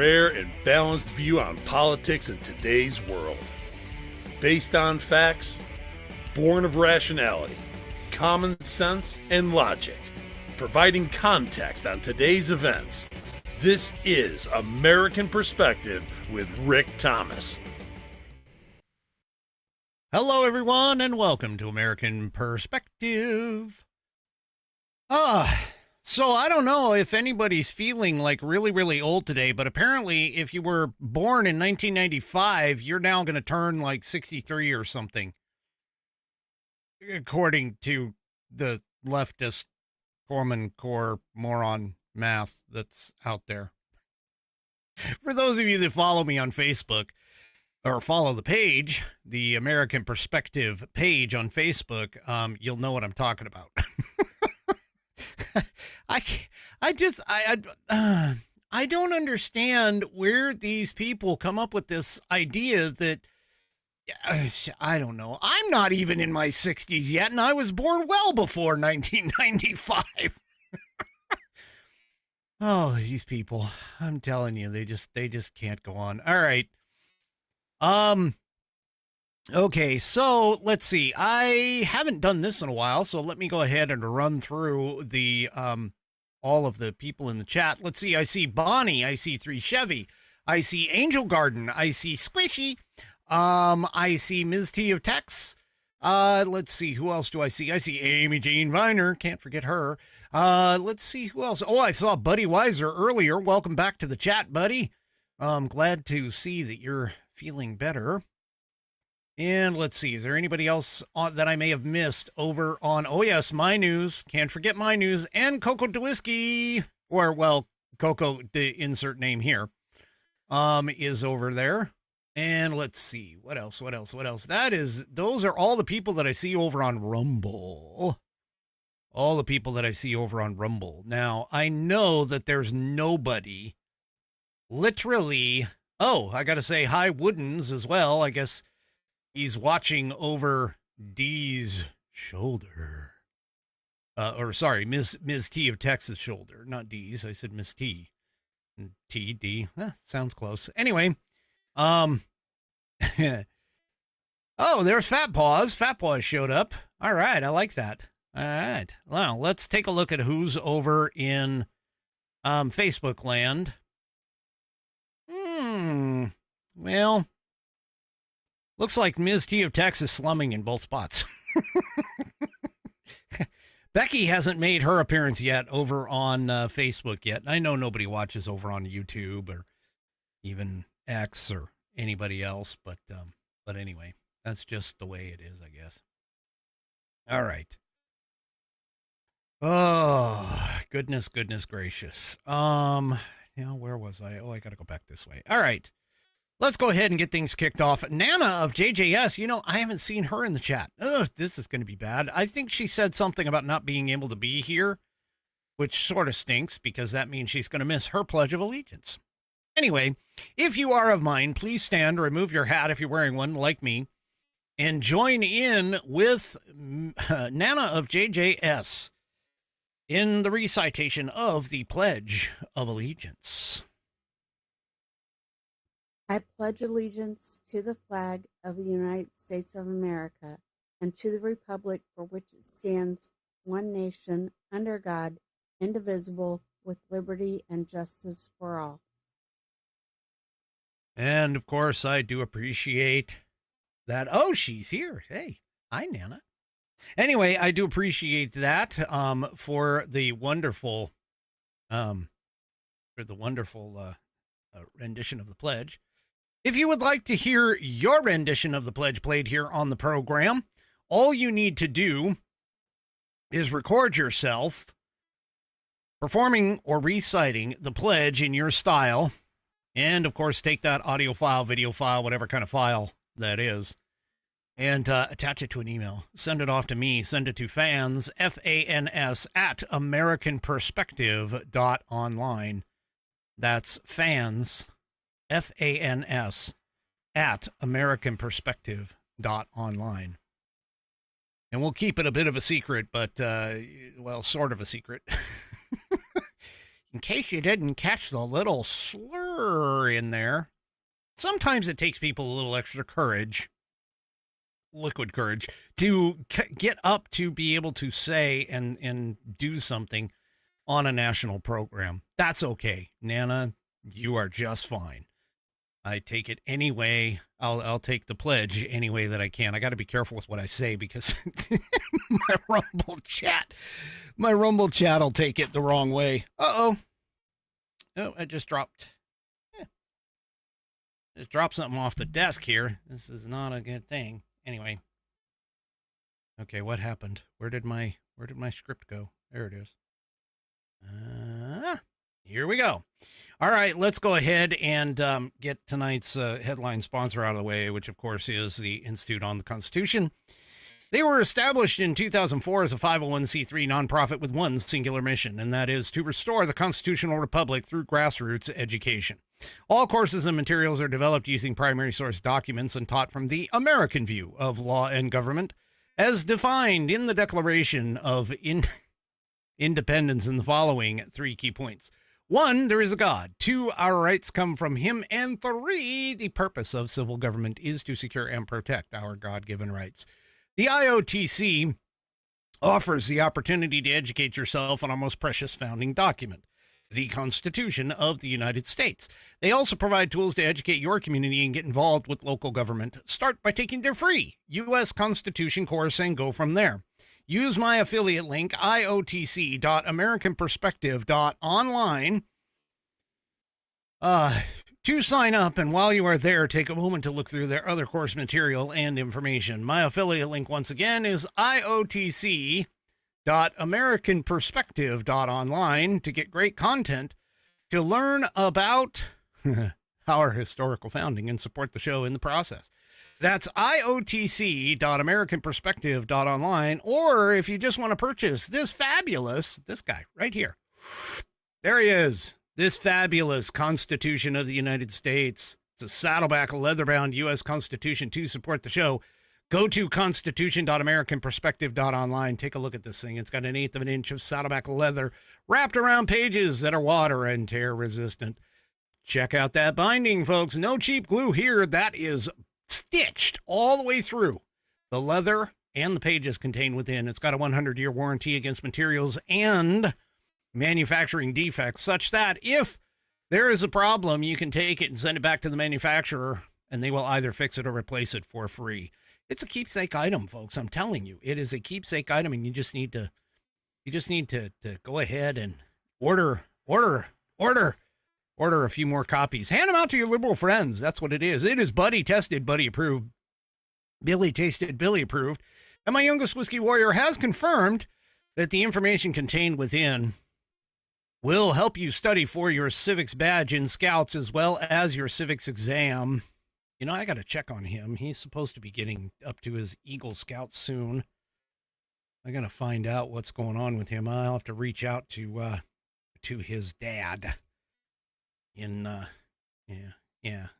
rare and balanced view on politics in today's world. Based on facts, born of rationality, common sense, and logic, providing context on today's events. This is American Perspective with Rick Thomas. Hello, everyone, and welcome to American Perspective. So I don't know if anybody's feeling like really old today, but apparently if you were born in 1995, you're now going to turn like 63 or something, according to the leftist Foreman core moron math that's out there. For those of you that follow me on Facebook or follow the page, the American Perspective page on Facebook, you'll know what I'm talking about. I don't understand where these people come up with this idea that, I don't know. I'm not even in my 60s yet, and I was born well before 1995. Oh, these people, I'm telling you, they just can't go on. All right. Okay, so let's see. I haven't done this in a while, so let me go ahead and run through the all of the people in the chat. Let's see. I see Bonnie. I see 3 Chevy. I see Angel Garden. I see Squishy. I see Ms. T of Tex. Let's see. Who else do I see? I see Amy Jean Viner. Can't forget her. Let's see who else. Oh, I saw Buddy Weiser earlier. Welcome back to the chat, buddy. Glad to see that you're feeling better. And let's see, is there anybody else that I may have missed over on, oh yes, My News, can't forget My News, and Coco DeWhiskey, or, well, Coco, the insert name here, is over there. And let's see, what else? Those are all the people that I see over on Rumble. All the people that I see over on Rumble. Now, I know that there's nobody, literally, oh, I gotta say hi, Woodens, as well, I guess. He's watching over D's shoulder. Miss T of Texas shoulder. Not D's. I said Miss T. T, D. Sounds close. Anyway. Oh, there's Fat Paws. Fat Paws showed up. All right. I like that. All right. Well, let's take a look at who's over in Facebook land. Well, looks like Ms. T of Texas slumming in both spots. Becky hasn't made her appearance yet over on Facebook yet. I know nobody watches over on YouTube or even X or anybody else, but anyway, that's just the way it is, I guess. All right. Oh, goodness gracious. Where was I? Oh, I got to go back this way. All right. Let's go ahead and get things kicked off. Nana of JJS, I haven't seen her in the chat. Ugh, this is going to be bad. I think she said something about not being able to be here, which sort of stinks because that means she's going to miss her Pledge of Allegiance. Anyway, if you are of mine, please stand or remove your hat if you're wearing one like me and join in with Nana of JJS in the recitation of the Pledge of Allegiance. I pledge allegiance to the flag of the United States of America and to the republic for which it stands, one nation, under God, indivisible, with liberty and justice for all. And, of course, I do appreciate that. Oh, she's here. Hey, hi, Nana. Anyway, I do appreciate that for the wonderful rendition of the pledge. If you would like to hear your rendition of the pledge played here on the program, all you need to do is record yourself performing or reciting the pledge in your style, and, of course, take that audio file, video file, whatever kind of file that is, and attach it to an email. Send it off to me. Send it to fans, F-A-N-S, at americanperspective.online. That's fans, F-A-N-S, at americanperspective.online. And we'll keep it a bit of a secret, but, sort of a secret. In case you didn't catch the little slur in there. Sometimes it takes people a little extra courage, liquid courage, to get up to be able to say and do something on a national program. That's okay. Nana, you are just fine. I take it anyway. I'll take the pledge any way that I can. I got to be careful with what I say because my Rumble chat will take it the wrong way. Oh, I just dropped something off the desk here. This is not a good thing. Anyway. Okay, what happened? Where did my script go? There it is. Here we go. All right, let's go ahead and get tonight's headline sponsor out of the way, which, of course, is the Institute on the Constitution. They were established in 2004 as a 501c3 nonprofit with one singular mission, and that is to restore the constitutional republic through grassroots education. All courses and materials are developed using primary source documents and taught from the American view of law and government, as defined in the Declaration of Independence in the following 3 key points. 1, there is a God. 2, our rights come from him. And 3, the purpose of civil government is to secure and protect our God-given rights. The IOTC offers the opportunity to educate yourself on our most precious founding document, the Constitution of the United States. They also provide tools to educate your community and get involved with local government. Start by taking their free U.S. Constitution course and go from there. Use my affiliate link, iotc.americanperspective.online, to sign up, and while you are there, take a moment to look through their other course material and information. My affiliate link, once again, is iotc.americanperspective.online to get great content to learn about our historical founding and support the show in the process. That's iotc.americanperspective.online, or if you just want to purchase this guy right here. There he is. This fabulous Constitution of the United States. It's a Saddleback leather-bound U.S. Constitution to support the show. Go to constitution.americanperspective.online. Take a look at this thing. It's got 1/8 of an inch of Saddleback leather wrapped around pages that are water and tear resistant. Check out that binding, folks. No cheap glue here. That is stitched all the way through. The leather and the pages contained within. It's got a 100-year warranty against materials and manufacturing defects, such that if there is a problem, you can take it and send it back to the manufacturer, and they will either fix it or replace it for free. It's a keepsake item, folks. I'm telling you, it is a keepsake item, and you just need to go ahead and order a few more copies. Hand them out to your liberal friends. That's what it is. It is buddy tested, buddy approved, Billy tasted, Billy approved. And my youngest whiskey warrior has confirmed that the information contained within will help you study for your civics badge in Scouts as well as your civics exam. You know, I got to check on him. He's supposed to be getting up to his Eagle Scout soon. I got to find out what's going on with him. I'll have to reach out to his dad. I'll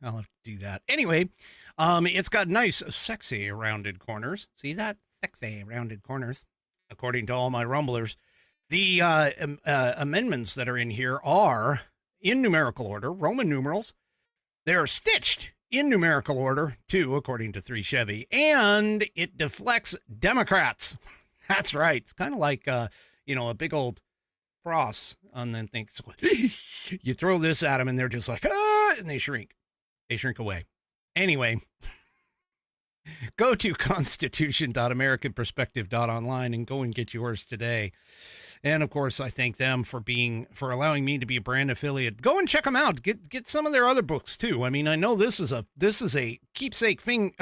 have to do that. Anyway, it's got nice, sexy rounded corners. See that? Sexy rounded corners. According to all my rumblers, the amendments that are in here are in numerical order, Roman numerals. They're stitched in numerical order, too, according to 3 Chevy, and it deflects Democrats. That's right. It's kind of like, a big old cross, and then you throw this at them, and they're just like, and they shrink. They shrink away. Anyway, go to constitution.americanperspective.online and go and get yours today. And of course, I thank them for allowing me to be a brand affiliate. Go and check them out. Get some of their other books too. I mean, I know this is a keepsake thing,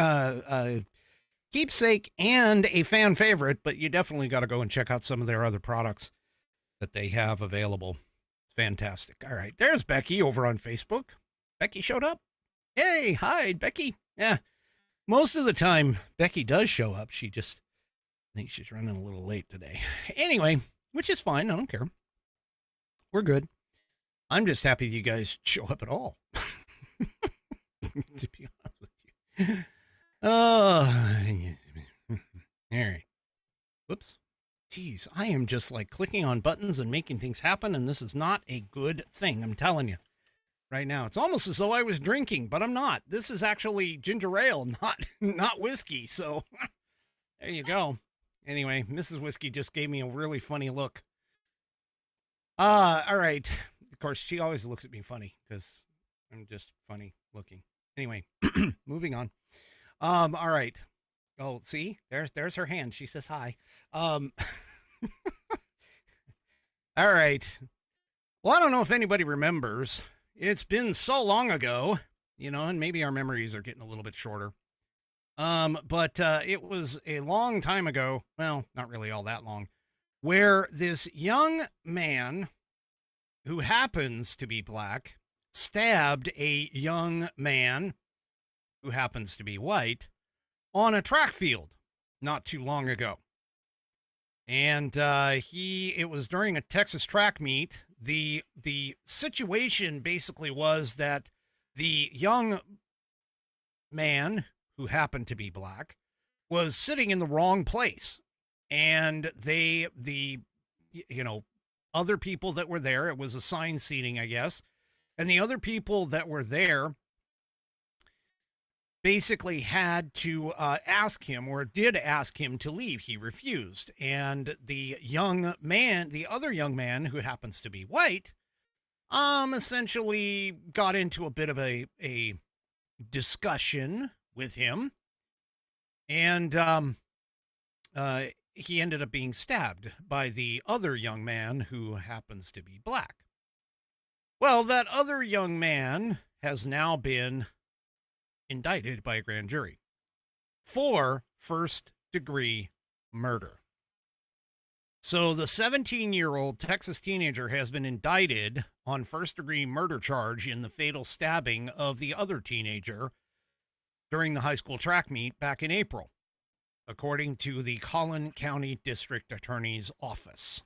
keepsake and a fan favorite, but you definitely got to go and check out some of their other products that they have available. Fantastic. All right, there's Becky over on Facebook. Becky showed up. Hey, hi, Becky. Yeah, most of the time Becky does show up. I think she's running a little late today. Anyway, which is fine. I don't care. We're good. I'm just happy you guys show up at all. To be honest with you. All right. Whoops. Jeez, I am just like clicking on buttons and making things happen, and this is not a good thing. I'm telling you. right now. It's almost as though I was drinking, but I'm not. This is actually ginger ale, not whiskey. So there you go. Anyway, Mrs. Whiskey just gave me a really funny look. All right. Of course, she always looks at me funny because I'm just funny looking. Anyway, moving on. All right. Oh, see, there's her hand. She says hi. All right. Well, I don't know if anybody remembers. It's been so long ago, and maybe our memories are getting a little bit shorter. But it was a long time ago. Well, not really all that long, where this young man who happens to be black stabbed a young man who happens to be white on a track field not too long ago. And it was during a Texas track meet. The situation basically was that the young man who happened to be black was sitting in the wrong place. And the other people that were there, it was assigned seating, I guess. And the other people that were there basically had to ask him, or did ask him to leave. He refused. And the other young man who happens to be white, essentially got into a bit of a discussion with him. And he ended up being stabbed by the other young man who happens to be black. Well, that other young man has now been indicted by a grand jury for first-degree murder. So the 17-year-old Texas teenager has been indicted on first-degree murder charge in the fatal stabbing of the other teenager during the high school track meet back in April, according to the Collin County District Attorney's Office.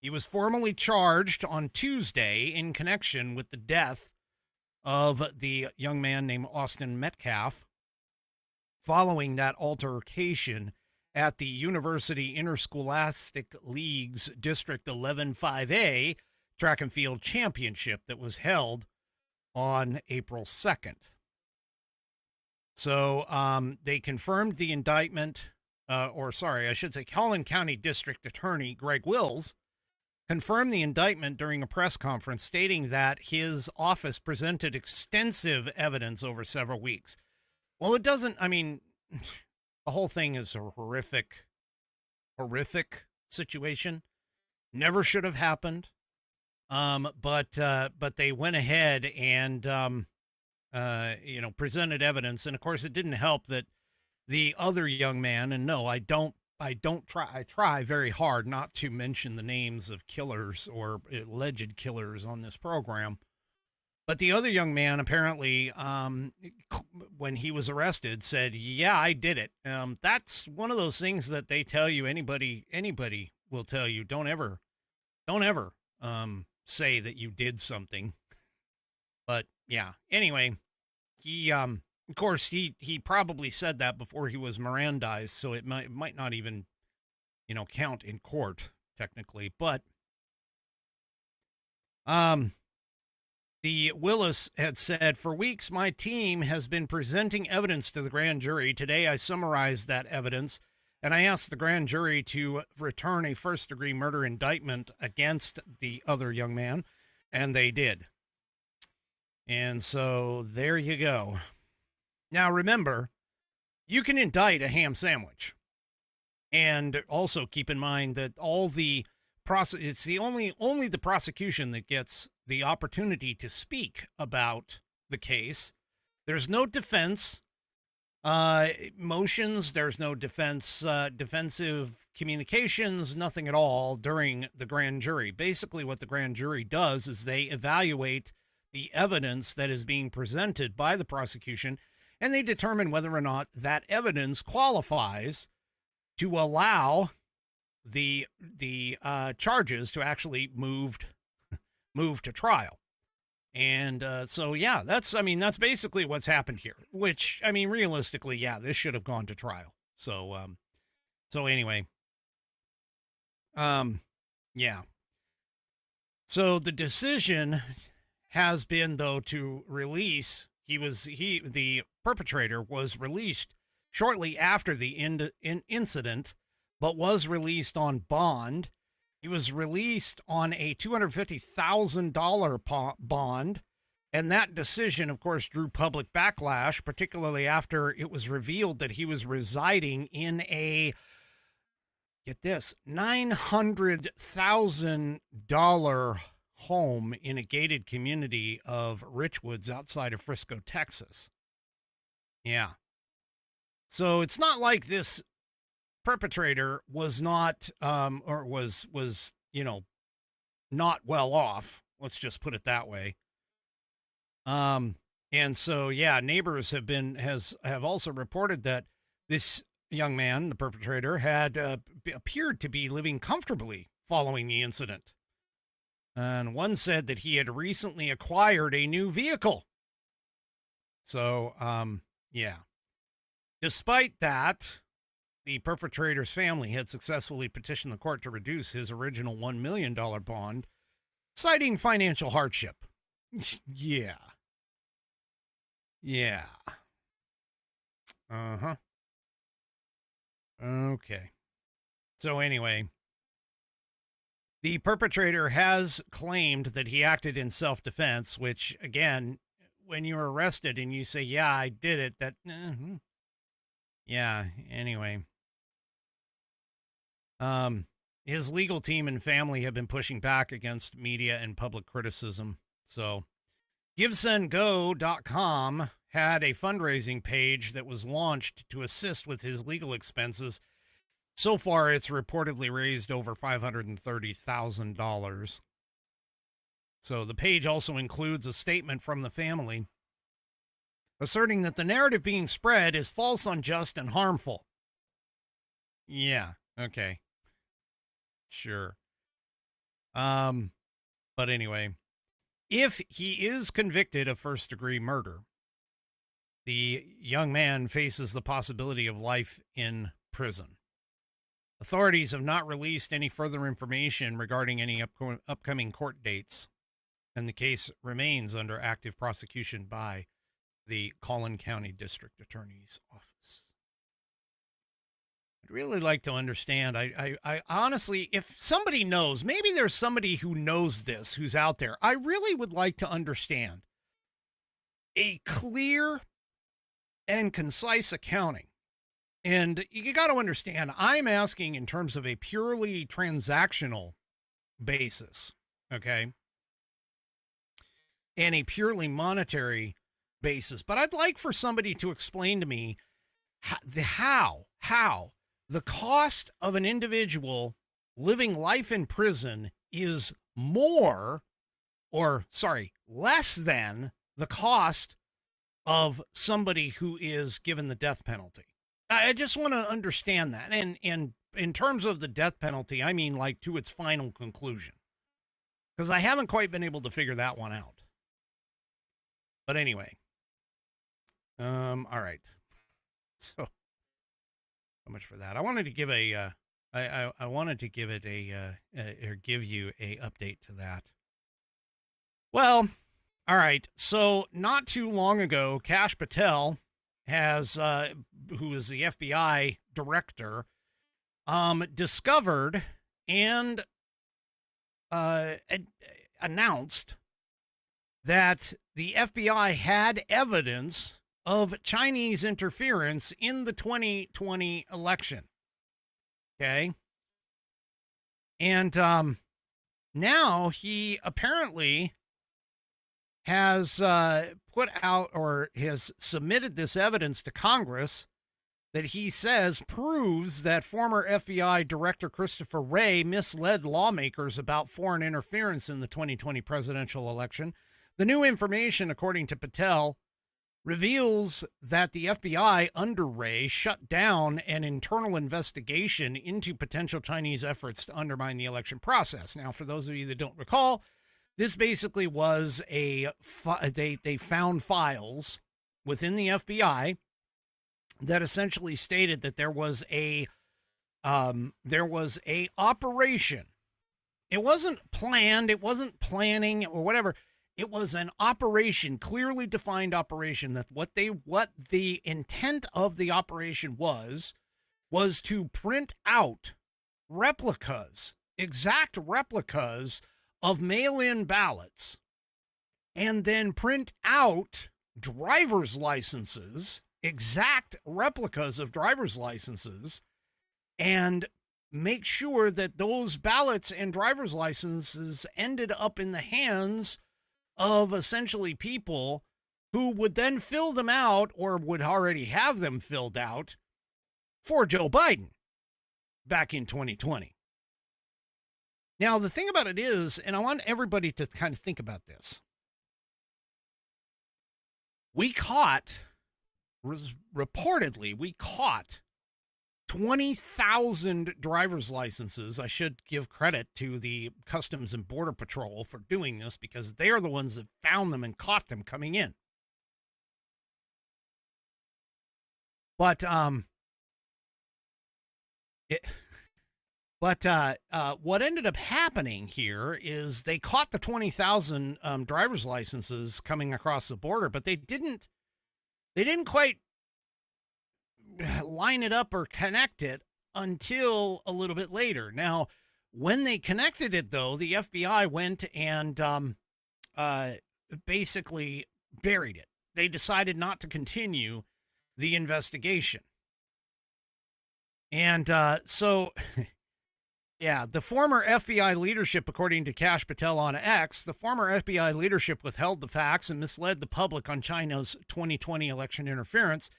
He was formally charged on Tuesday in connection with the death of the young man named Austin Metcalf following that altercation at the University Interscholastic League's District 11-5A track and field championship that was held on April 2nd. So they confirmed the indictment, Collin County District Attorney Greg Wills confirmed the indictment during a press conference, stating that his office presented extensive evidence over several weeks. Well, the whole thing is a horrific situation. Never should have happened. But they went ahead and, presented evidence. And of course it didn't help that the other young man, and no, I try very hard not to mention the names of killers or alleged killers on this program. But the other young man apparently, when he was arrested, said, yeah, I did it. That's one of those things that they tell you, anybody will tell you, don't ever say that you did something. But yeah, anyway, he, of course, he probably said that before he was Mirandized, so it might not even, count in court technically. But the Willis had said, for weeks, my team has been presenting evidence to the grand jury. Today, I summarized that evidence, and I asked the grand jury to return a first-degree murder indictment against the other young man, and they did. And so there you go. Now, remember, you can indict a ham sandwich. And also keep in mind that it's only the prosecution that gets the opportunity to speak about the case. There's no defense motions. There's no defensive communications, nothing at all during the grand jury. Basically, what the grand jury does is they evaluate the evidence that is being presented by the prosecution, and they determine whether or not that evidence qualifies to allow the charges to actually move to trial. And so, yeah, that's basically what's happened here, which, realistically, yeah, this should have gone to trial. So anyway, yeah. So the decision has been, though, to release. The perpetrator was released shortly after the incident, but was released on bond. He was released on a $250,000 bond. And that decision, of course, drew public backlash, particularly after it was revealed that he was residing in a, get this, $900,000 home in a gated community of Richwoods outside of Frisco, Texas. Yeah. So it's not like this perpetrator was not, was not well off. Let's just put it that way. And so, yeah, neighbors have also reported that this young man, the perpetrator, had appeared to be living comfortably following the incident. And one said that he had recently acquired a new vehicle. So, yeah. Despite that, the perpetrator's family had successfully petitioned the court to reduce his original $1 million bond, citing financial hardship. Yeah. Yeah. Uh-huh. Okay. So anyway, the perpetrator has claimed that he acted in self-defense, which, again, when you're arrested and you say, yeah, I did it, that, yeah, anyway. His legal team and family have been pushing back against media and public criticism. So GiveSendGo.com had a fundraising page that was launched to assist with his legal expenses. So far, it's reportedly raised over $530,000. So the page also includes a statement from the family asserting that the narrative being spread is false, unjust, and harmful. Yeah, okay. Sure. But anyway, if he is convicted of first-degree murder, the young man faces the possibility of life in prison. Authorities have not released any further information regarding any upcoming court dates, and the case remains under active prosecution by the Collin County District Attorney's Office. I'd really like to understand. I honestly, if somebody knows, maybe there's somebody who knows this, who's out there, I really would like to understand a clear and concise accounting. And you got to understand, I'm asking in terms of a purely transactional basis, okay? And a purely monetary basis. But I'd like for somebody to explain to me how the cost of an individual living life in prison is less than the cost of somebody who is given the death penalty. I just want to understand that. And in terms of the death penalty, I mean like to its final conclusion. Because I haven't quite been able to figure that one out. But anyway. All right. So much for that. I wanted to give I wanted to give it or give you a update to that. Well, all right. So not too long ago, Kash Patel has, who is the FBI director, discovered and announced that the FBI had evidence of Chinese interference in the 2020 election. Okay. And now he apparently has put out or has submitted this evidence to Congress that he says proves that former FBI Director Christopher Wray misled lawmakers about foreign interference in the 2020 presidential election. The new information, according to Patel, reveals that the FBI under Wray shut down an internal investigation into potential Chinese efforts to undermine the election process. Now, for those of you that don't recall, this basically was they found files within the FBI that essentially stated that there was a operation. It wasn't planned, it wasn't planning or whatever. It was an operation, clearly defined operation, that what the intent of the operation was to print out replicas, exact replicas of mail-in ballots, and then print out driver's licenses, exact replicas of driver's licenses, and make sure that those ballots and driver's licenses ended up in the hands of essentially people who would then fill them out, or would already have them filled out, for Joe Biden back in 2020. Now, the thing about it is, and I want everybody to kind of think about this, reportedly, we caught 20,000 driver's licenses. I should give credit to the Customs and Border Patrol for doing this, because they're the ones that found them and caught them coming in. But what ended up happening here is they caught the 20,000 driver's licenses coming across the border, but they didn't quite line it up or connect it until a little bit later. Now, when they connected it, though, the FBI went and basically buried it. They decided not to continue the investigation. And so, yeah, the former FBI leadership, according to Kash Patel on X, the former FBI leadership withheld the facts and misled the public on China's 2020 election interference,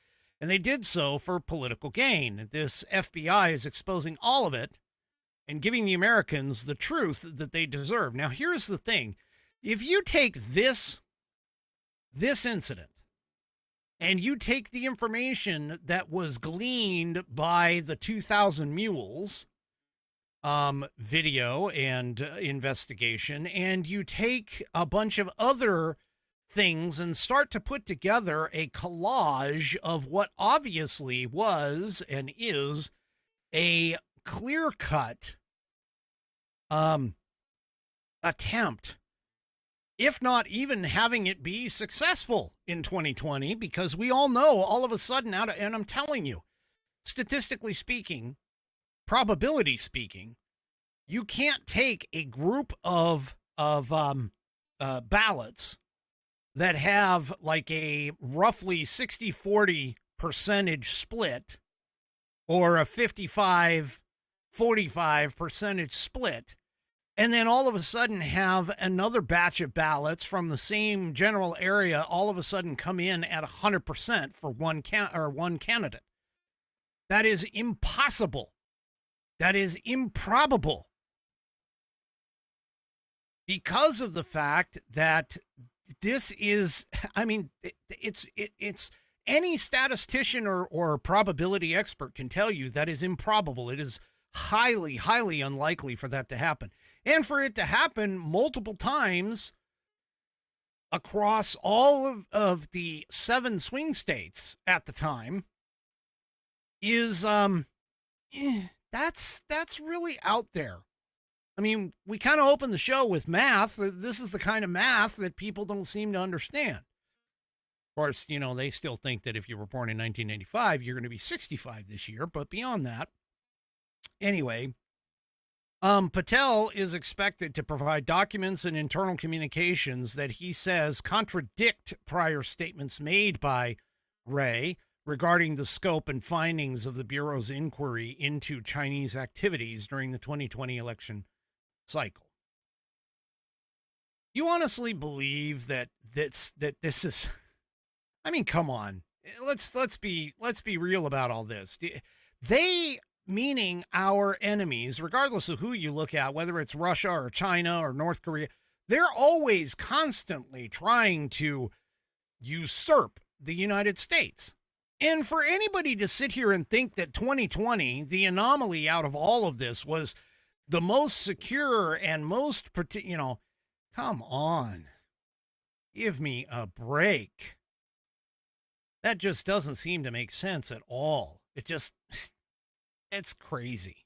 and they did so for political gain. This FBI is exposing all of it and giving the Americans the truth that they deserve. Now, here's the thing. If you take this incident and you take the information that was gleaned by the 2,000 Mules video and investigation, and you take a bunch of other things and start to put together a collage of what obviously was and is a clear-cut attempt, if not even having it be successful in 2020, because we all know all of a sudden, and I'm telling you, statistically speaking, probability speaking, you can't take a group of ballots that have like a roughly 60-40 percentage split, or a 55-45 percentage split, and then all of a sudden have another batch of ballots from the same general area all of a sudden come in at 100% for one candidate. That is impossible. That is improbable, because of the fact that this is, I mean, it's any statistician or probability expert can tell you that is improbable. It is highly, highly unlikely for that to happen. And for it to happen multiple times across all of the 7 swing states at the time is, that's really out there. I mean, we kind of opened the show with math. This is the kind of math that people don't seem to understand. Of course, you know, they still think that if you were born in 1985, you're going to be 65 this year. But beyond that, anyway, Patel is expected to provide documents and internal communications that he says contradict prior statements made by Ray regarding the scope and findings of the Bureau's inquiry into Chinese activities during the 2020 election cycle. You honestly believe that this is, I mean, come on. Let's be real about all this. They, meaning our enemies, regardless of who you look at, whether it's Russia or China or North Korea, they're always constantly trying to usurp the United States. And for anybody to sit here and think that 2020, the anomaly out of all of this, was the most secure and most, you know, come on. Give me a break. That just doesn't seem to make sense at all. It's crazy.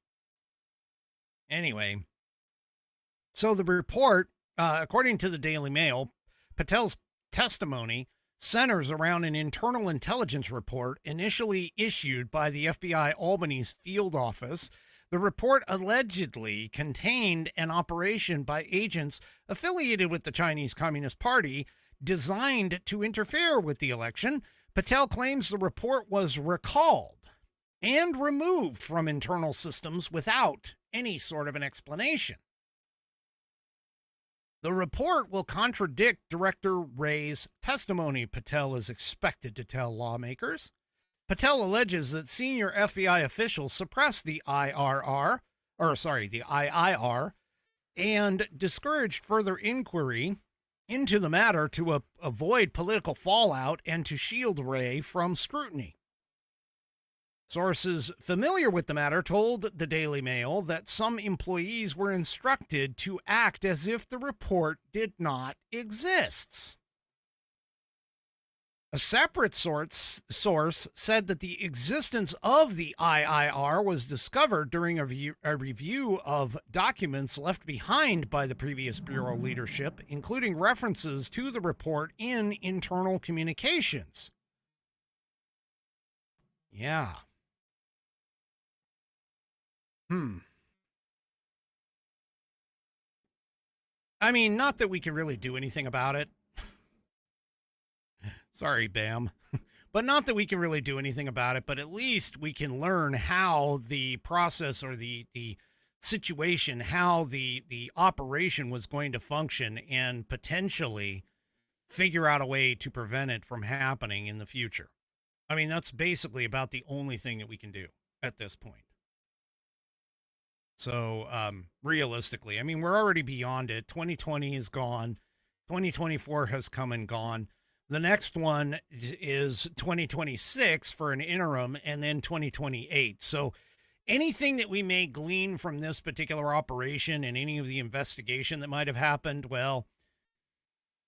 Anyway, so the report, according to the Daily Mail, Patel's testimony centers around an internal intelligence report initially issued by the FBI Albany's field office. The report allegedly contained an operation by agents affiliated with the Chinese Communist Party designed to interfere with the election. Patel claims the report was recalled and removed from internal systems without any sort of an explanation. The report will contradict Director Ray's testimony, Patel is expected to tell lawmakers. Patel alleges that senior FBI officials suppressed the IIR, and discouraged further inquiry into the matter to avoid political fallout and to shield Ray from scrutiny. Sources familiar with the matter told the Daily Mail that some employees were instructed to act as if the report did not exist. A separate source said that the existence of the IIR was discovered during a review of documents left behind by the previous Bureau leadership, including references to the report in internal communications. Yeah. I mean, not that we can really do anything about it. Sorry, Bam. But not that we can really do anything about it, but at least we can learn how the process or the situation, how the operation was going to function and potentially figure out a way to prevent it from happening in the future. I mean, that's basically about the only thing that we can do at this point. So, realistically, I mean, we're already beyond it. 2020 is gone. 2024 has come and gone. The next one is 2026 for an interim, and then 2028. So anything that we may glean from this particular operation and any of the investigation that might have happened, well,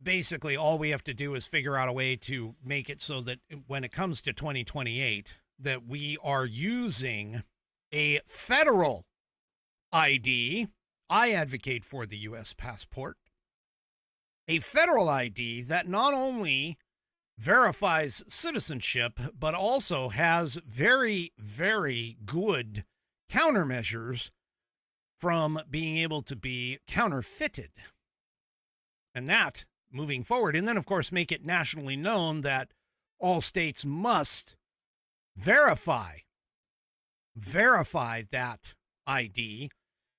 basically all we have to do is figure out a way to make it so that when it comes to 2028, that we are using a federal ID. I advocate for the U.S. passport. A federal ID that not only verifies citizenship, but also has very, very good countermeasures from being able to be counterfeited. And that, moving forward, and then, of course, make it nationally known that all states must verify that ID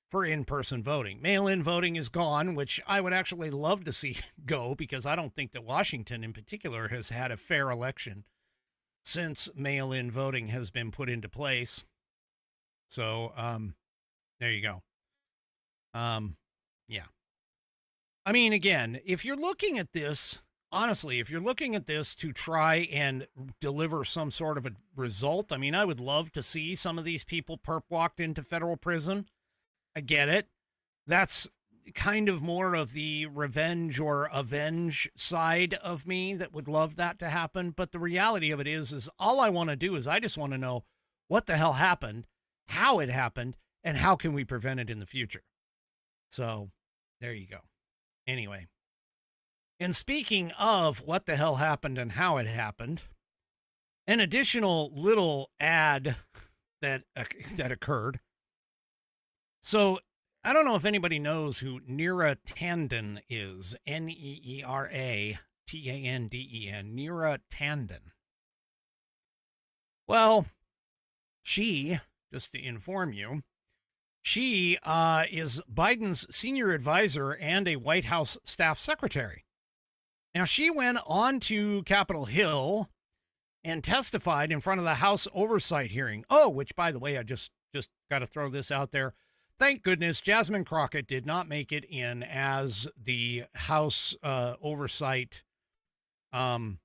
for in-person voting. Mail-in voting is gone, which I would actually love to see go, because I don't think that Washington in particular has had a fair election since mail-in voting has been put into place. So, there you go. Yeah. I mean, again, if you're looking at this, honestly, if you're looking at this to try and deliver some sort of a result, I mean, I would love to see some of these people perp walked into federal prison. I get it. That's kind of more of the revenge or avenge side of me that would love that to happen. But the reality of it is all I want to do is I just want to know what the hell happened, how it happened, and how can we prevent it in the future. So there you go. Anyway, and speaking of what the hell happened and how it happened, an additional little ad that occurred. So, I don't know if anybody knows who Neera Tanden is. Neera Tanden. Neera Tanden. Well, she, just to inform you, she is Biden's senior advisor and a White House staff secretary. Now, she went on to Capitol Hill and testified in front of the House Oversight hearing. Oh, which, by the way, I just got to throw this out there. Thank goodness Jasmine Crockett did not make it in as the House Oversight. I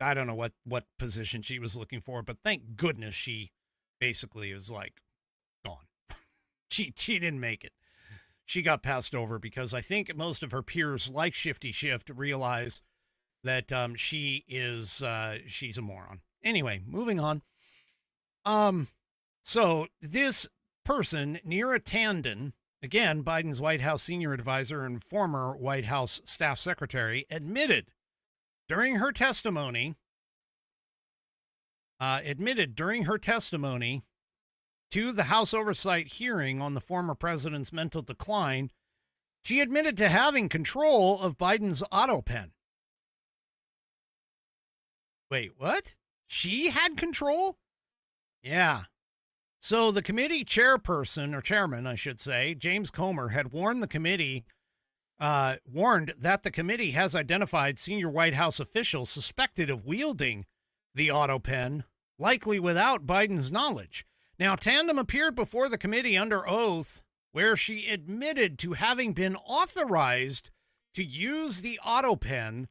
don't know what position she was looking for, but thank goodness she basically is like gone. She didn't make it. She got passed over because I think most of her peers, like Shifty Shift, realize that she's a moron. Anyway, moving on. So this person, Neera Tanden, again, Biden's White House senior advisor and former White House staff secretary, admitted during her testimony to the House Oversight hearing on the former president's mental decline, she admitted to having control of Biden's auto pen. Wait, what? She had control? Yeah. So the committee chairperson, or chairman, I should say, James Comer, had warned that the committee has identified senior White House officials suspected of wielding the auto pen, likely without Biden's knowledge. Now, Tandem appeared before the committee under oath, where she admitted to having been authorized to use the auto pen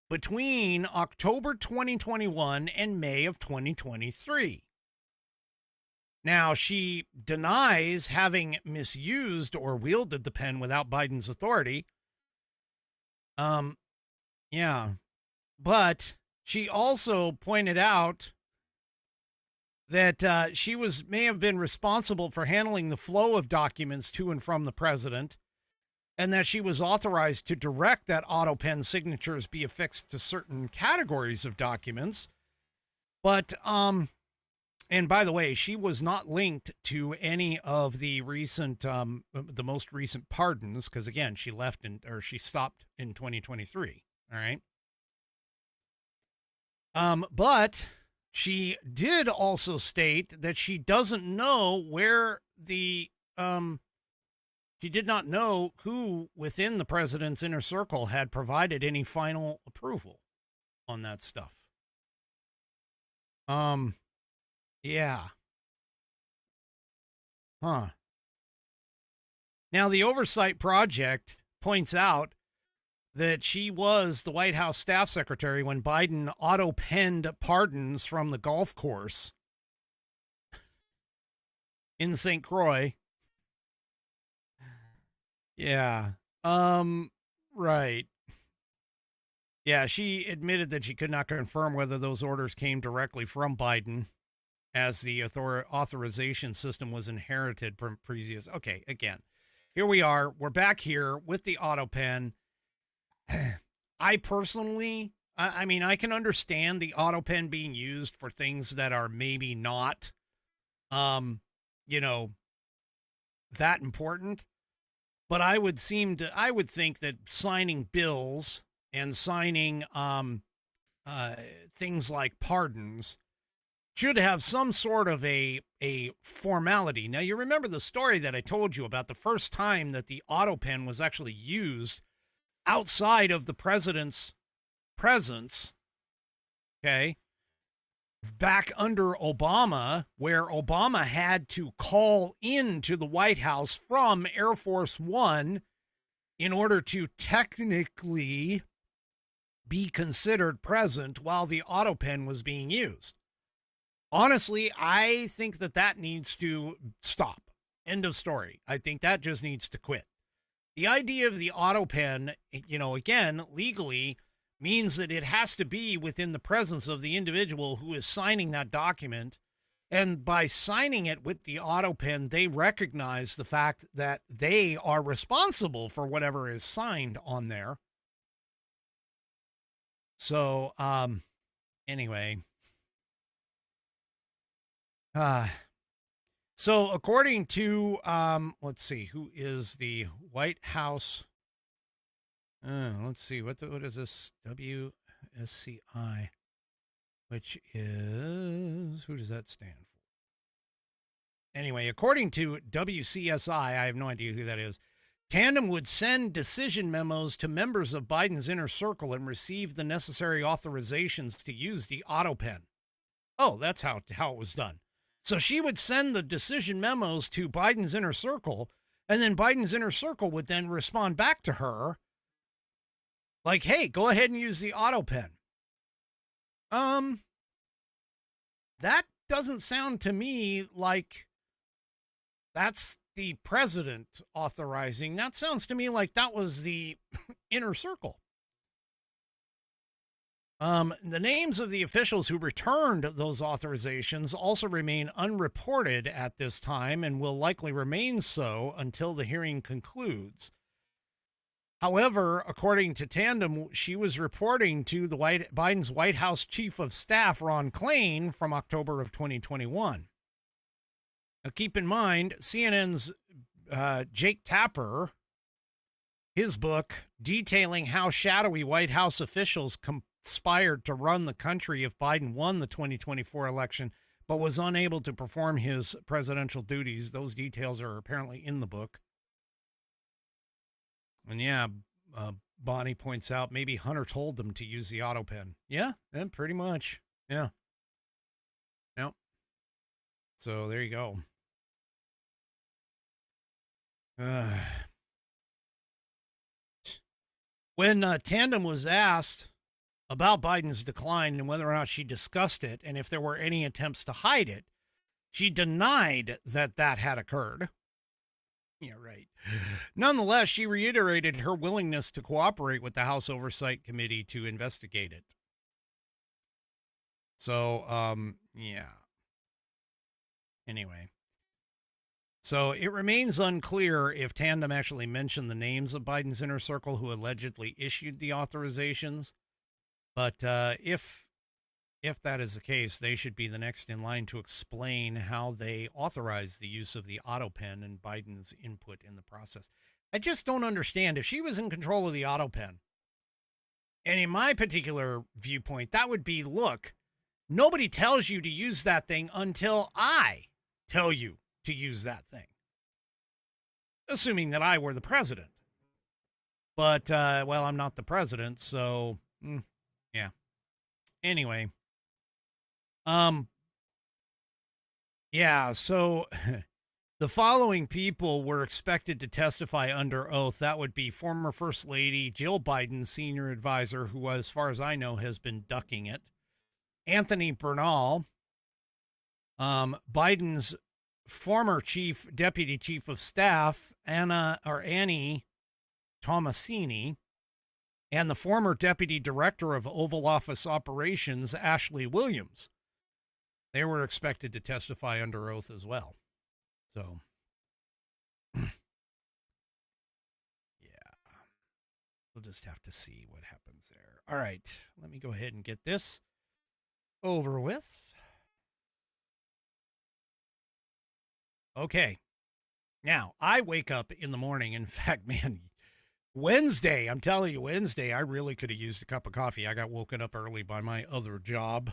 between October 2021 and May of 2023. Now, she denies having misused or wielded the pen without Biden's authority. Yeah. But she also pointed out that she may have been responsible for handling the flow of documents to and from the president, and that she was authorized to direct that auto pen signatures be affixed to certain categories of documents. But, and by the way, she was not linked to any of the recent, the most recent pardons, because again, she stopped in 2023. All right. But she did also state that she doesn't know where she did not know who within the president's inner circle had provided any final approval on that stuff. Yeah. Huh. Now, the Oversight Project points out that she was the White House staff secretary when Biden auto-penned pardons from the golf course in St. Croix. Yeah. Right. Yeah, she admitted that she could not confirm whether those orders came directly from Biden, as the authorization system was inherited from previous. Okay, again, here we are. We're back here with the auto pen. I personally, I mean, I can understand the auto pen being used for things that are maybe not, that important. But I would think that signing bills and signing things like pardons should have some sort of a formality. Now, you remember the story that I told you about the first time that the auto pen was actually used outside of the president's presence, okay, back under Obama, where Obama had to call into the White House from Air Force One in order to technically be considered present while the auto pen was being used. Honestly, I think that needs to stop. End of story. I think that just needs to quit. The idea of the auto pen, again, legally means that it has to be within the presence of the individual who is signing that document. And by signing it with the auto pen, they recognize the fact that they are responsible for whatever is signed on there. So, anyway. So according to, let's see, who is the White House? Let's see, what is this? WSCI, which is, who does that stand for? Anyway, according to WCSI, I have no idea who that is. Tandem would send decision memos to members of Biden's inner circle and receive the necessary authorizations to use the auto pen. Oh, that's how it was done. So she would send the decision memos to Biden's inner circle, and then Biden's inner circle would then respond back to her like, hey, go ahead and use the auto pen. That doesn't sound to me like that's the president authorizing. That sounds to me like that was the inner circle. The names of the officials who returned those authorizations also remain unreported at this time and will likely remain so until the hearing concludes. However, according to Tandem, she was reporting to Biden's White House Chief of Staff, Ron Klain, from October of 2021. Now, keep in mind, CNN's Jake Tapper, his book detailing how shadowy White House officials conspired to run the country if Biden won the 2024 election, but was unable to perform his presidential duties. Those details are apparently in the book. And yeah, Bonnie points out maybe Hunter told them to use the auto pen. Yeah, pretty much. Yeah. Yep. So there you go. When Tandem was asked about Biden's decline and whether or not she discussed it and if there were any attempts to hide it, she denied that had occurred. Yeah, right. Nonetheless, she reiterated her willingness to cooperate with the House Oversight Committee to investigate it. So, yeah. Anyway. So it remains unclear if Tandem actually mentioned the names of Biden's inner circle who allegedly issued the authorizations. But if that is the case, they should be the next in line to explain how they authorized the use of the auto pen and Biden's input in the process. I just don't understand. If she was in control of the auto pen, and in my particular viewpoint, that would be, look, nobody tells you to use that thing until I tell you to use that thing. Assuming that I were the president. But, well, I'm not the president, so, yeah. Anyway. Yeah, so the following people were expected to testify under oath. That would be former First Lady Jill Biden, senior advisor, who, as far as I know, has been ducking it. Anthony Bernal, Biden's former deputy chief of staff, Annie Tomasini, and the former deputy director of Oval Office operations, Ashley Williams. They were expected to testify under oath as well. So, yeah, we'll just have to see what happens there. All right, let me go ahead and get this over with. Okay, now I wake up in the morning. In fact, man, Wednesday, I'm telling you, Wednesday, I really could have used a cup of coffee. I got woken up early by my other job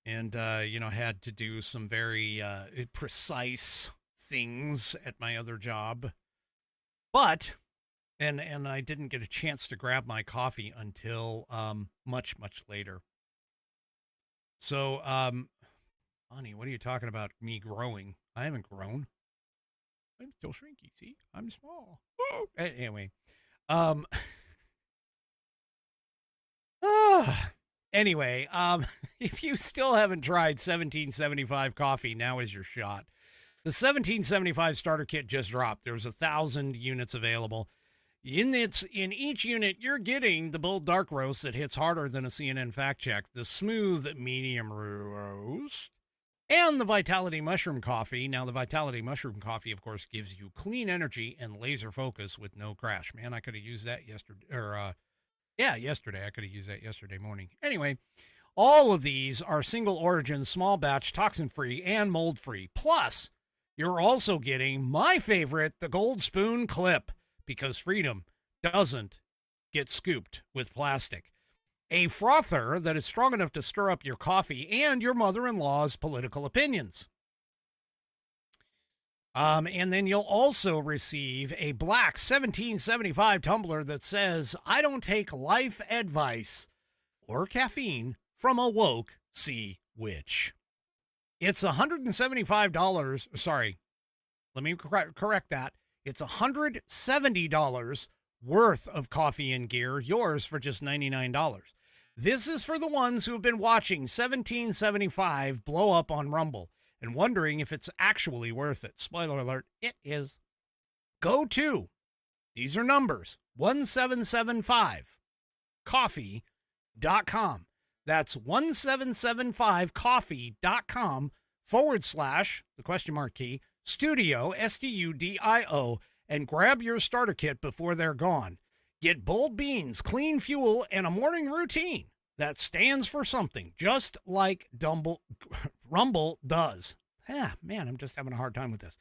and, had to do some very precise things at my other job. But, and I didn't get a chance to grab my coffee until much, much later. So, honey, what are you talking about me growing? I haven't grown. I'm still shrinky. See, I'm small. Anyway. Anyway, if you still haven't tried 1775 coffee, now is your shot. The 1775 starter kit just dropped. There's 1,000 units available. In each unit, you're getting the bold dark roast that hits harder than a CNN fact check, the smooth medium roast, and the Vitality Mushroom Coffee. Now, the Vitality Mushroom Coffee, of course, gives you clean energy and laser focus with no crash. Man, I could have used that yesterday. Yesterday. I could have used that yesterday morning. Anyway, all of these are single origin, small batch, toxin-free, and mold-free. Plus, you're also getting my favorite, the Gold Spoon Clip, because freedom doesn't get scooped with plastic. A frother that is strong enough to stir up your coffee and your mother-in-law's political opinions. And then you'll also receive a black 1775 tumbler that says, I don't take life advice or caffeine from a woke sea witch. It's $175. Sorry, let me correct that. It's $170 worth of coffee and gear, yours for just $99. This is for the ones who have been watching 1775 blow up on Rumble and wondering if it's actually worth it. Spoiler alert, it is. Go to, these are numbers, 1775coffee.com. That's 1775coffee.com/, the question mark key, studio, STUDIO, and grab your starter kit before they're gone. Get bold beans, clean fuel, and a morning routine that stands for something, just like Rumble does. Man, I'm just having a hard time with this.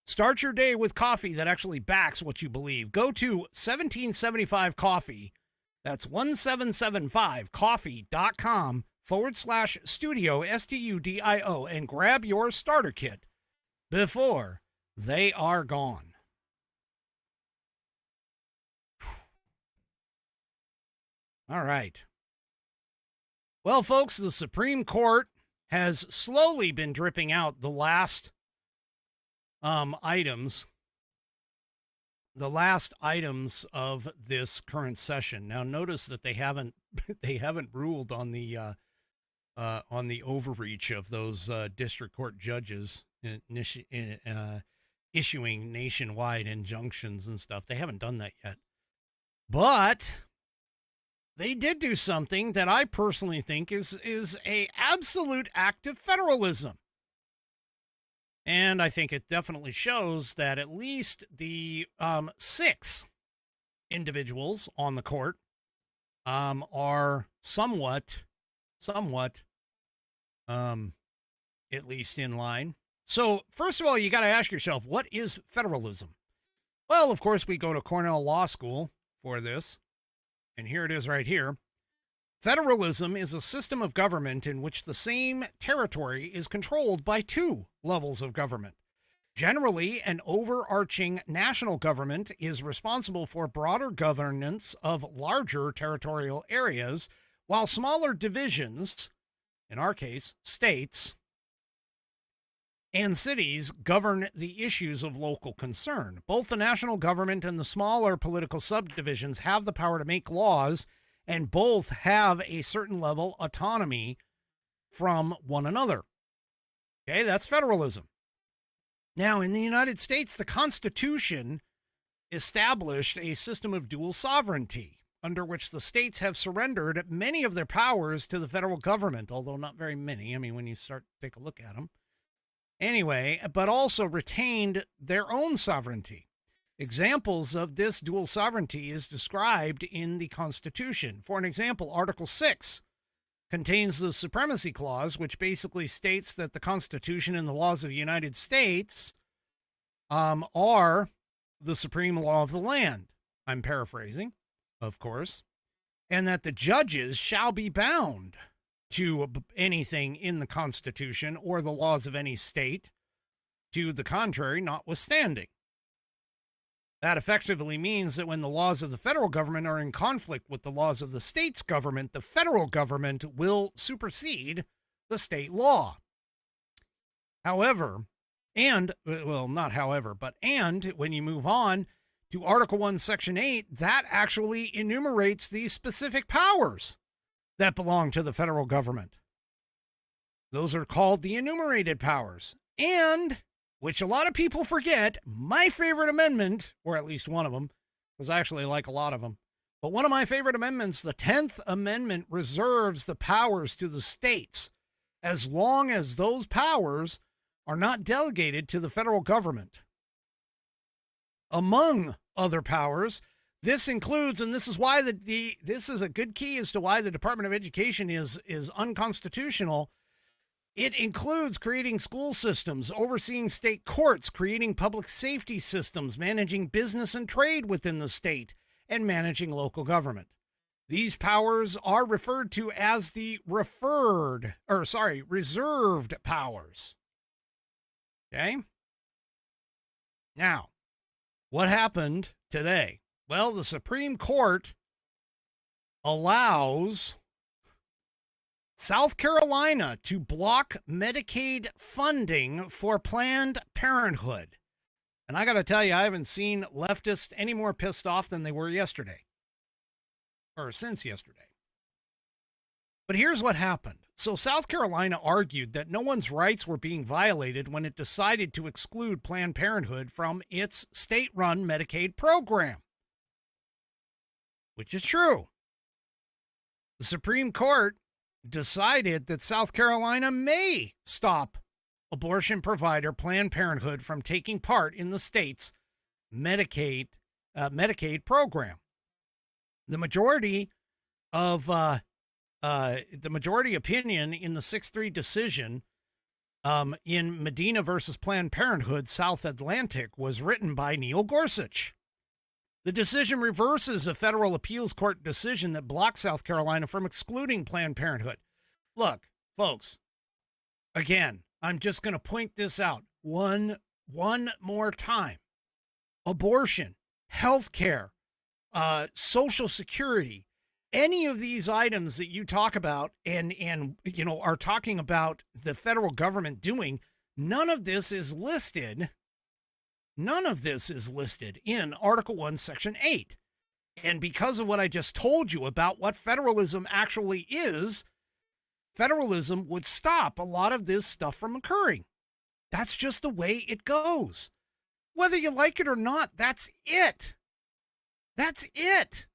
Start your day with coffee that actually backs what you believe. Go to 1775 Coffee. That's 1775coffee.com/studio, STUDIO, and grab your starter kit before they are gone. All right. Well, folks, the Supreme Court has slowly been dripping out the last items of this current session. Now, notice that they haven't ruled on the overreach of those district court judges issuing nationwide injunctions and stuff. They haven't done that yet, but they did do something that I personally think is a absolute act of federalism. And I think it definitely shows that at least the 6 individuals on the court are somewhat, at least in line. So, first of all, you got to ask yourself, what is federalism? Well, of course, we go to Cornell Law School for this, and here it is right here. Federalism is a system of government in which the same territory is controlled by 2 levels of government. Generally, an overarching national government is responsible for broader governance of larger territorial areas, while smaller divisions, in our case, states, and cities govern the issues of local concern. Both the national government and the smaller political subdivisions have the power to make laws, and both have a certain level of autonomy from one another. Okay, that's federalism. Now, in the United States, the Constitution established a system of dual sovereignty, under which the states have surrendered many of their powers to the federal government, although not very many. I mean, when you start to take a look at them. Anyway, but also retained their own sovereignty. Examples of this dual sovereignty is described in the Constitution. For an example, Article 6 contains the Supremacy Clause, which basically states that the Constitution and the laws of the United States are the supreme law of the land. I'm paraphrasing, of course. And that the judges shall be bound to anything in the Constitution or the laws of any state, to the contrary notwithstanding. That effectively means that when the laws of the federal government are in conflict with the laws of the state's government, the federal government will supersede the state law. However, and when you move on to Article 1, Section 8, that actually enumerates these specific powers that belong to the federal government. Those are called the enumerated powers. And, which a lot of people forget, my favorite amendment, or at least one of them, because I actually like a lot of them, but one of my favorite amendments, the 10th Amendment, reserves the powers to the states as long as those powers are not delegated to the federal government. Among other powers, this includes, and this is why this is a good key as to why the Department of Education is unconstitutional. It includes creating school systems, overseeing state courts, creating public safety systems, managing business and trade within the state, and managing local government. These powers are referred to as the reserved powers. Okay? Now, what happened today? Well, the Supreme Court allows South Carolina to block Medicaid funding for Planned Parenthood. And I got to tell you, I haven't seen leftists any more pissed off than they were yesterday. Or since yesterday. But here's what happened. So South Carolina argued that no one's rights were being violated when it decided to exclude Planned Parenthood from its state-run Medicaid program. Which is true. The Supreme Court decided that South Carolina may stop abortion provider Planned Parenthood from taking part in the state's Medicaid program. The majority opinion in the 6-3 decision in Medina versus Planned Parenthood South Atlantic was written by Neil Gorsuch. The decision reverses a federal appeals court decision that blocked South Carolina from excluding Planned Parenthood. Look, folks, again, I'm just going to point this out one more time. Abortion, health care, Social Security, any of these items that you talk about and are talking about the federal government doing, none of this is listed. None of this is listed in Article 1, Section 8. And because of what I just told you about what federalism actually is, federalism would stop a lot of this stuff from occurring. That's just the way it goes. Whether you like it or not, that's it. That's it.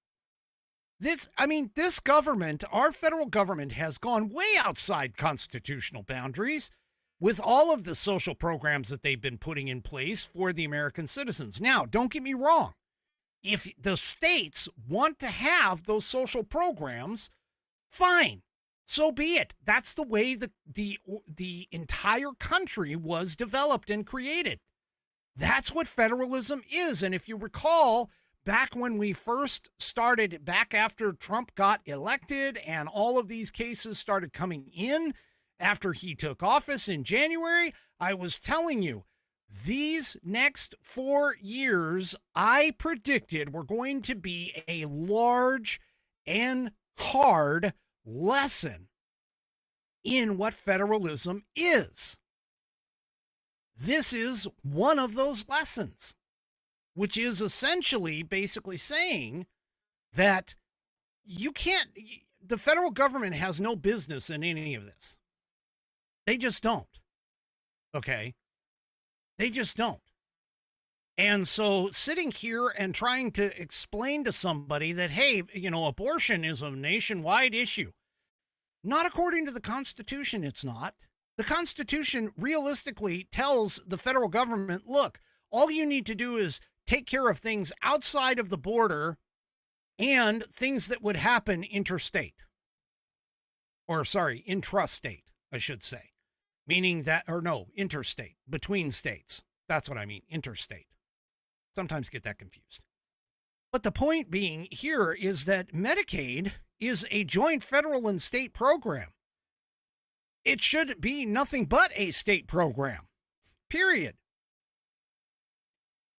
This government, our federal government, has gone way outside constitutional boundaries with all of the social programs that they've been putting in place for the American citizens. Now, don't get me wrong. If the states want to have those social programs, fine. So be it. That's the way the entire country was developed and created. That's what federalism is. And if you recall, back when we first started, back after Trump got elected and all of these cases started coming in after he took office in January, I was telling you, these next 4 years, I predicted were going to be a large and hard lesson in what federalism is. This is one of those lessons, which is essentially basically saying that the federal government has no business in any of this. They just don't. Okay? They just don't. And so sitting here and trying to explain to somebody that, hey, abortion is a nationwide issue. Not according to the Constitution, it's not. The Constitution realistically tells the federal government, look, all you need to do is take care of things outside of the border and things that would happen intrastate, I should say. Meaning that, interstate, between states. That's what I mean, interstate. Sometimes get that confused. But the point being here is that Medicaid is a joint federal and state program. It should be nothing but a state program, period.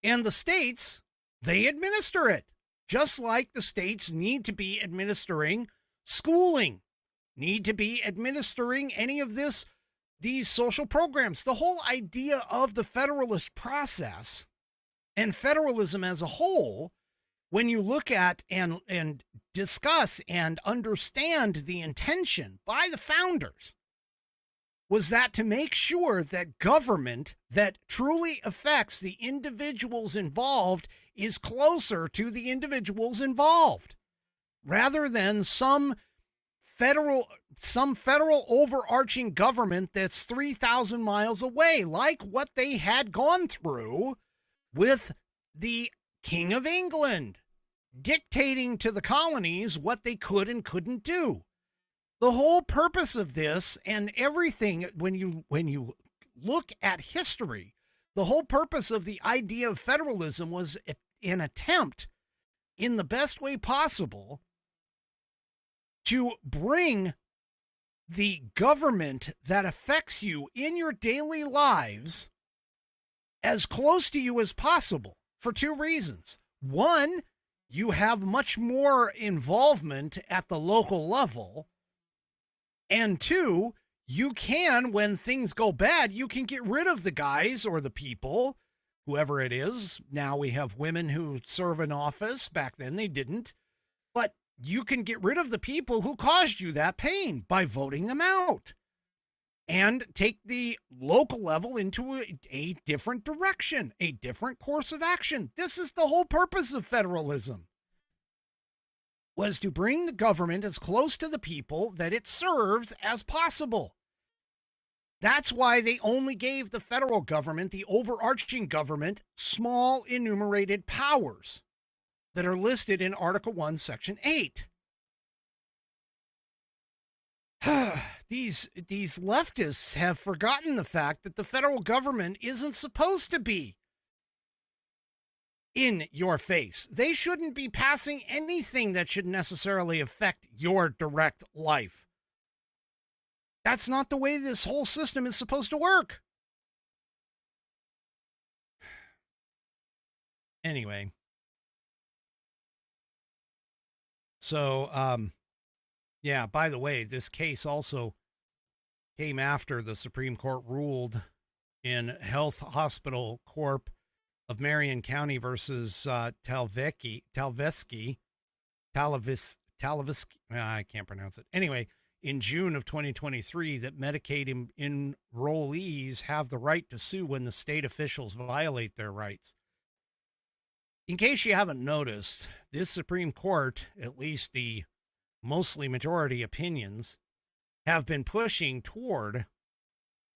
And the states, they administer it, just like the states need to be administering schooling, need to be administering any of these social programs. The whole idea of the federalist process and federalism as a whole, when you look at and discuss and understand the intention by the founders, was that to make sure that government that truly affects the individuals involved is closer to the individuals involved, rather than some federal overarching government that's 3,000 miles away, like what they had gone through with the King of England dictating to the colonies what they could and couldn't do. The whole purpose of this and everything, when you look at history, the whole purpose of the idea of federalism was an attempt in the best way possible to bring the government that affects you in your daily lives as close to you as possible for two reasons. One, you have much more involvement at the local level. And two, you can, when things go bad, you can get rid of the guys or the people, whoever it is. Now we have women who serve in office. Back then they didn't. But you can get rid of the people who caused you that pain by voting them out and take the local level into a different direction, a different course of action. This is the whole purpose of federalism. was to bring the government as close to the people that it serves as possible. That's why they only gave the federal government, the overarching government, small enumerated powers that are listed in Article 1, Section 8. These leftists have forgotten the fact that the federal government isn't supposed to be in your face. They shouldn't be passing anything that should necessarily affect your direct life. That's not the way this whole system is supposed to work. Anyway. So, yeah, by the way, this case also came after the Supreme Court ruled in Health Hospital Corp of Marion County versus Talveski, I can't pronounce it. Anyway, in June of 2023, that Medicaid enrollees have the right to sue when the state officials violate their rights. In case you haven't noticed, this Supreme Court, at least the mostly majority opinions, have been pushing toward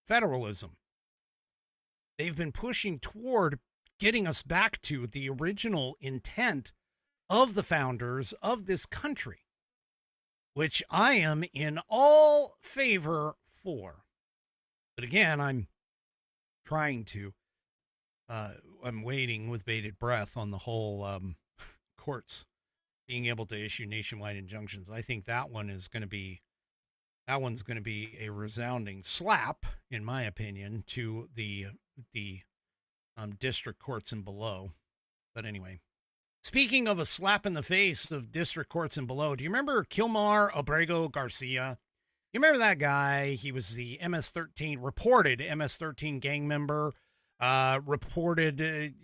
federalism. They've been pushing toward getting us back to the original intent of the founders of this country, which I am in all favor for. But again, I'm waiting with bated breath on the whole courts being able to issue nationwide injunctions. I think that one's going to be a resounding slap, in my opinion, to the district courts and below. But anyway, speaking of a slap in the face of district courts and below, do you remember Kilmar Abrego Garcia? You remember that guy? He was the reported MS-13 gang member, reported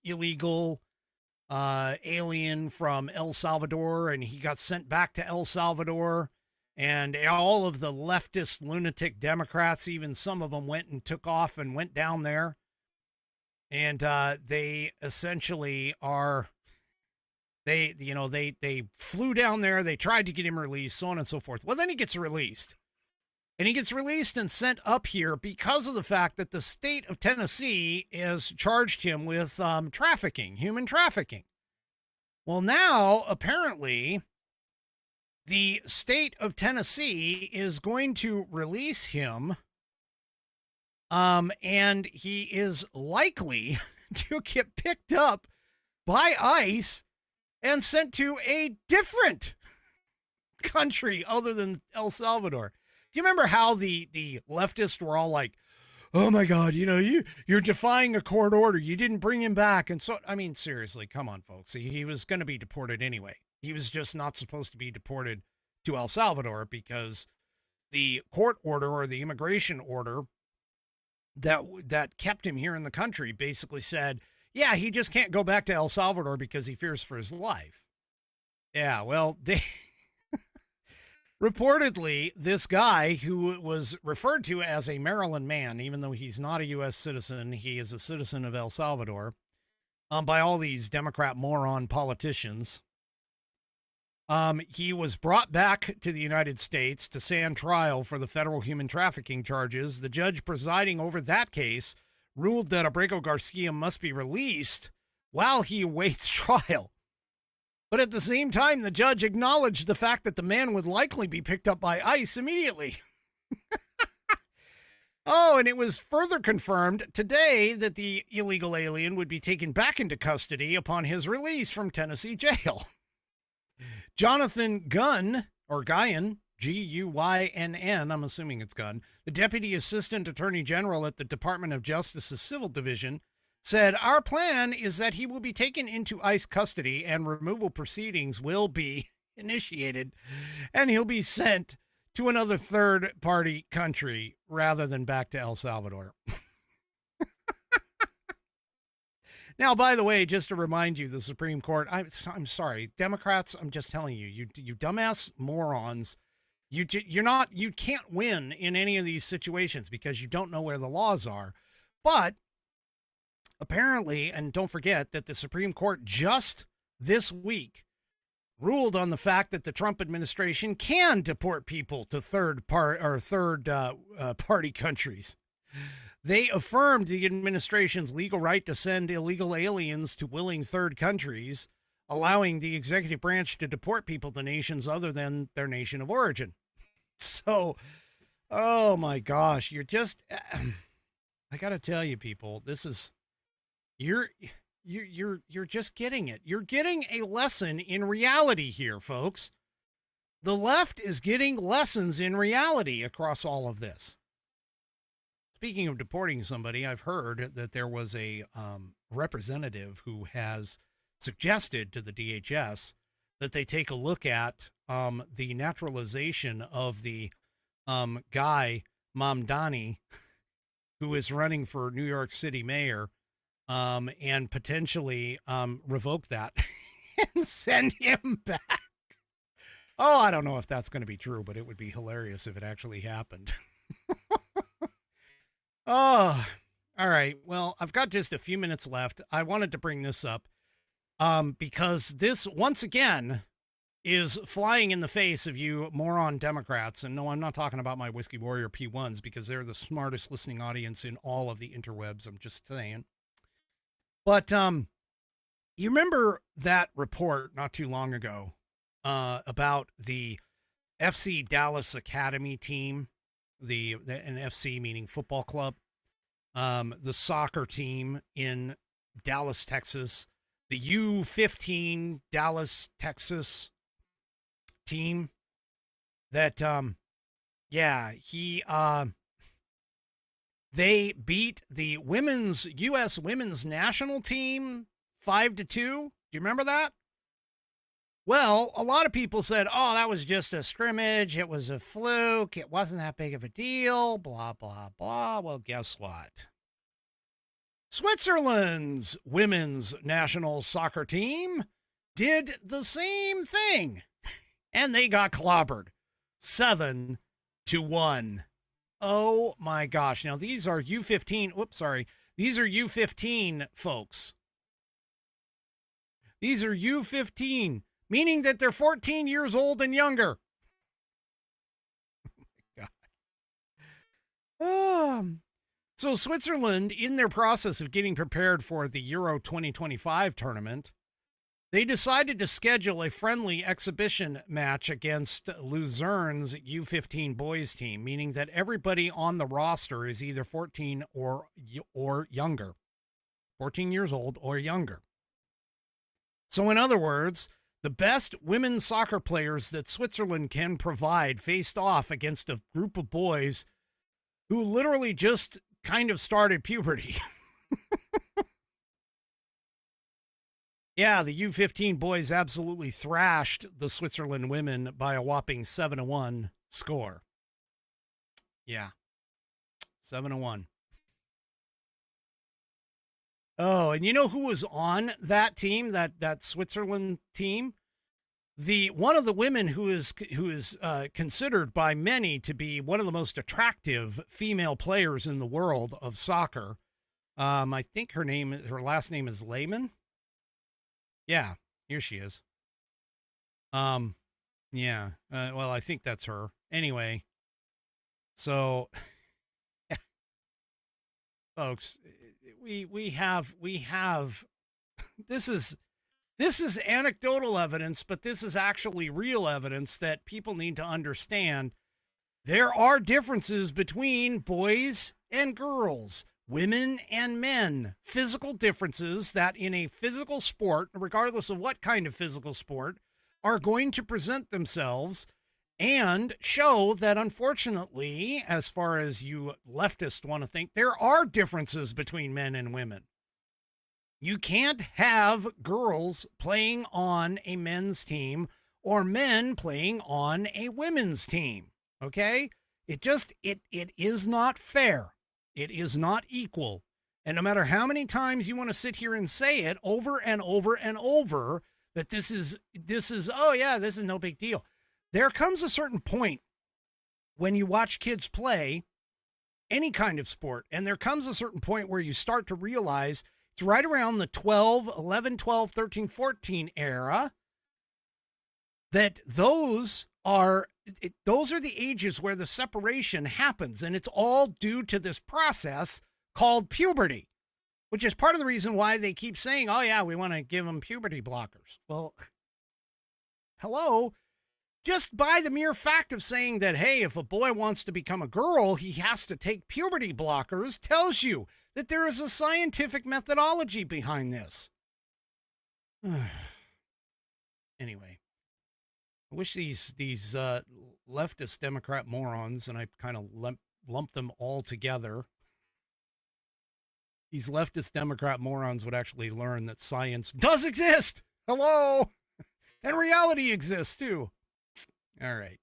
illegal alien from El Salvador, and he got sent back to El Salvador. And all of the leftist lunatic Democrats, even some of them, went and took off and went down there. And they essentially they flew down there. They tried to get him released, so on and so forth. Well, then he gets released. And he gets released and sent up here because of the fact that the state of Tennessee has charged him with human trafficking. Well, now, apparently, the state of Tennessee is going to release him, and he is likely to get picked up by ICE and sent to a different country other than El Salvador. Do you remember how the leftists were all like, oh my God, you're defying a court order. You didn't bring him back. And so, I mean, seriously, come on, folks. He was going to be deported anyway. He was just not supposed to be deported to El Salvador because the court order or the immigration order that kept him here in the country basically said, yeah, he just can't go back to El Salvador because he fears for his life. Yeah, well, reportedly, this guy who was referred to as a Maryland man, even though he's not a U.S. citizen, he is a citizen of El Salvador, by all these Democrat moron politicians. He was brought back to the United States to stand trial for the federal human trafficking charges. The judge presiding over that case ruled that Abrego Garcia must be released while he awaits trial. But at the same time, the judge acknowledged the fact that the man would likely be picked up by ICE immediately. Oh, and it was further confirmed today that the illegal alien would be taken back into custody upon his release from Tennessee jail. Jonathan Gunn, or Guyon, Guynn, I'm assuming it's Gunn, the Deputy Assistant Attorney General at the Department of Justice's Civil Division, said, our plan is that he will be taken into ICE custody and removal proceedings will be initiated, and he'll be sent to another third-party country rather than back to El Salvador. Now, by the way, just to remind you, the Supreme Court, I'm sorry, Democrats, I'm just telling you, you dumbass morons, you can't win in any of these situations because you don't know where the laws are. But apparently, and don't forget that the Supreme Court just this week ruled on the fact that the Trump administration can deport people to third party countries. They affirmed the administration's legal right to send illegal aliens to willing third countries, allowing the executive branch to deport people to nations other than their nation of origin. So, oh my gosh, you're just, I got to tell you, people, this is, you're just getting it. You're getting a lesson in reality here, folks. The left is getting lessons in reality across all of this. Speaking of deporting somebody, I've heard that there was a representative who has suggested to the DHS that they take a look at the naturalization of the guy, Mamdani, who is running for New York City mayor, and potentially revoke that and send him back. Oh, I don't know if that's going to be true, but it would be hilarious if it actually happened. Oh, all right. Well, I've got just a few minutes left. I wanted to bring this up because this, once again, is flying in the face of you moron Democrats. And no, I'm not talking about my Whiskey Warrior P1s because they're the smartest listening audience in all of the interwebs. I'm just saying. But you remember that report not too long ago about the FC Dallas Academy team, an FC meaning football club, the soccer team in Dallas, Texas, the U15 Dallas, Texas team that, they beat the U.S. women's national team 5-2. Do you remember that? Well, a lot of people said, oh, that was just a scrimmage. It was a fluke. It wasn't that big of a deal. Blah, blah, blah. Well, guess what? Switzerland's women's national soccer team did the same thing. And they got clobbered 7-1. Oh, my gosh. Now, these are U15. Whoops, sorry. These are U15 folks. These are U15. Meaning that they're 14 years old and younger. Oh, my God. So Switzerland, in their process of getting prepared for the Euro 2025 tournament, they decided to schedule a friendly exhibition match against Luzern's U15 boys team, meaning that everybody on the roster is either 14 or younger. 14 years old or younger. So in other words, the best women's soccer players that Switzerland can provide faced off against a group of boys who literally just kind of started puberty. Yeah, the U15 boys absolutely thrashed the Switzerland women by a whopping 7-1 score. Yeah, 7-1. Oh, and you know who was on that team, that Switzerland team? One of the women who is considered by many to be one of the most attractive female players in the world of soccer. I think her last name is Lehman. Yeah, here she is. Yeah. Well, I think that's her. Anyway, so, folks, we have. This is anecdotal evidence, but this is actually real evidence that people need to understand. There are differences between boys and girls, women and men, physical differences that in a physical sport, regardless of what kind of physical sport, are going to present themselves and show that, unfortunately, as far as you leftists want to think, there are differences between men and women. You can't have girls playing on a men's team or men playing on a women's team, okay? It is not fair. It is not equal. And no matter how many times you want to sit here and say it over and over and over, that this is, oh yeah, this is no big deal. There comes a certain point when you watch kids play any kind of sport, and there comes a certain point where you start to realize it's right around the 11, 12, 13, 14 era that those are the ages where the separation happens, and it's all due to this process called puberty, which is part of the reason why they keep saying, oh yeah, we want to give them puberty blockers. Well, hello, just by the mere fact of saying that, hey, if a boy wants to become a girl, he has to take puberty blockers, tells you that there is a scientific methodology behind this. Anyway, I wish these leftist Democrat morons, and I kind of lump them all together, these leftist Democrat morons would actually learn that science does exist. Hello. And reality exists too. All right.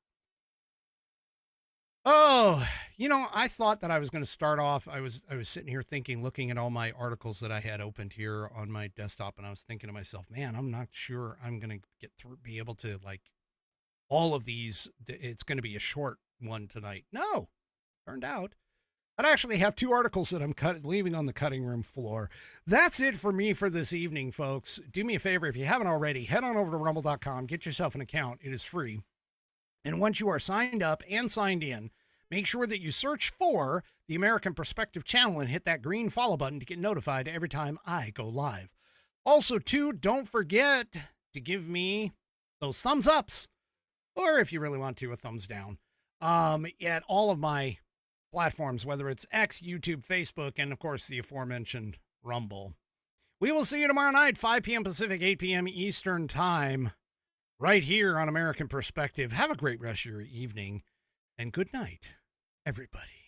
Oh, I thought that I was going to start off. I was sitting here thinking, looking at all my articles that I had opened here on my desktop, and I was thinking to myself, man, I'm not sure I'm going to be able to like all of these. It's going to be a short one tonight. No, turned out I actually have 2 articles that I'm leaving on the cutting room floor. That's it for me for this evening, folks. Do me a favor, if you haven't already, head on over to rumble.com, get yourself an account. It is free. And once you are signed up and signed in, make sure that you search for the American Perspective channel and hit that green follow button to get notified every time I go live. Also, too, don't forget to give me those thumbs ups, or if you really want to, a thumbs down, at all of my platforms, whether it's X, YouTube, Facebook, and of course the aforementioned Rumble. We will see you tomorrow night, 5 p.m. Pacific, 8 p.m. Eastern Time, right here on American Perspective. Have a great rest of your evening, and good night, everybody.